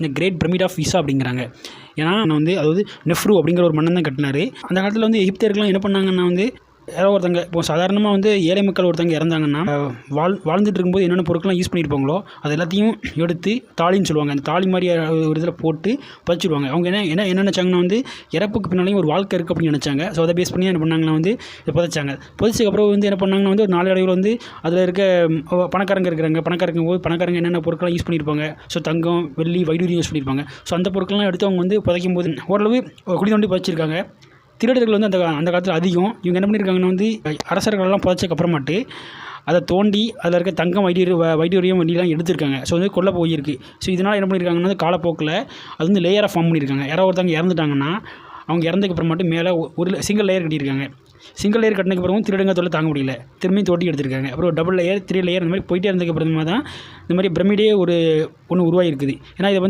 இந்த great pyramid of கிசா அப்படிங்கிறாங்க. ஏன்னா அதாவது நெஃப்ரு அப்படிங்கிற ஒரு மன்னன் தான் கட்டினார். அந்த காலத்தில் எகிப்தியர்கள்லாம் என்ன பண்ணாங்கன்னா யாரோ ஒருத்தங்க இப்போ சாதாரணமாக ஏழை மக்கள் ஒருத்தங்க இறந்தாங்கன்னா வாழ்ந்துட்டு இருக்கும்போது என்னென்ன பொருட்கள்லாம் யூஸ் பண்ணியிருப்பாங்களோ அது எல்லாத்தையும் எடுத்து தாலின்னு சொல்லுவாங்க. அந்த தாலி மாதிரி ஒரு இதில் போட்டு புதைச்சிடுவாங்க. அவங்க என்ன நினச்சாங்கன்னா இறப்புக்கு பின்னாலேயும் ஒரு வாழ்க்கை இருக்குது அப்படின்னு நினச்சாங்க. ஸோ அதை பேஸ் பண்ணி என்ன பண்ணாங்கன்னா இதை புதைச்சாங்க. புதைச்சதுக்கப்புறம் என்ன பண்ணாங்கன்னா ஒரு நாளடைவில் அதில் இருக்க பணக்காரங்க இருக்கிறாங்க. பணக்காரங்க என்னென்ன பொருட்கள்லாம் யூஸ் பண்ணியிருப்பாங்க. ஸோ தங்கம், வெள்ளி, வைடூரியம் யூஸ் பண்ணியிருப்பாங்க. ஸோ அந்த பொருட்கள்லாம் எடுத்து அவங்க புதைக்கும் போது ஓரளவு குழி தோண்டி புதைச்சிருக்காங்க. திருடர்கள் அந்த காலத்தில் அதிகம். இவங்க என்ன பண்ணியிருக்காங்கன்னா அரசர்களெல்லாம் புதைச்சக்கப்புறமாட்டு அதை தோண்டி அதில் இருக்க தங்கம், வைடூரியம், வெள்ளிலாம் எடுத்திருக்காங்க. ஸோ கொல்ல போயிருக்கு. ஸோ இதனால் என்ன பண்ணியிருக்காங்கன்னா காலப்போக்கில் அது லேயராக ஃபார்ம் பண்ணியிருக்காங்க. யாராவது ஒருத்தவங்க இறந்துட்டாங்கன்னா அவங்க இறந்ததுக்கப்புறமாட்டு மேலே ஒரு சிங்கிள் லேயர் கட்டியிருக்காங்க. சிங்கிள் லேயர் கட்டினதுக்கப்புறமும் திருடங்க தொல்லை தாங்க முடியல, திரும்பியும் தோட்டி எடுத்திருக்காங்க. அப்புறம் டபுள் லேயர், 3 லேயர் இந்த மாதிரி போயிட்டே இருந்ததுக்கப்புறமா தான் இந்த மாதிரி பிரமிடே ஒன்று உருவாகிருக்குது. ஏன்னா இதை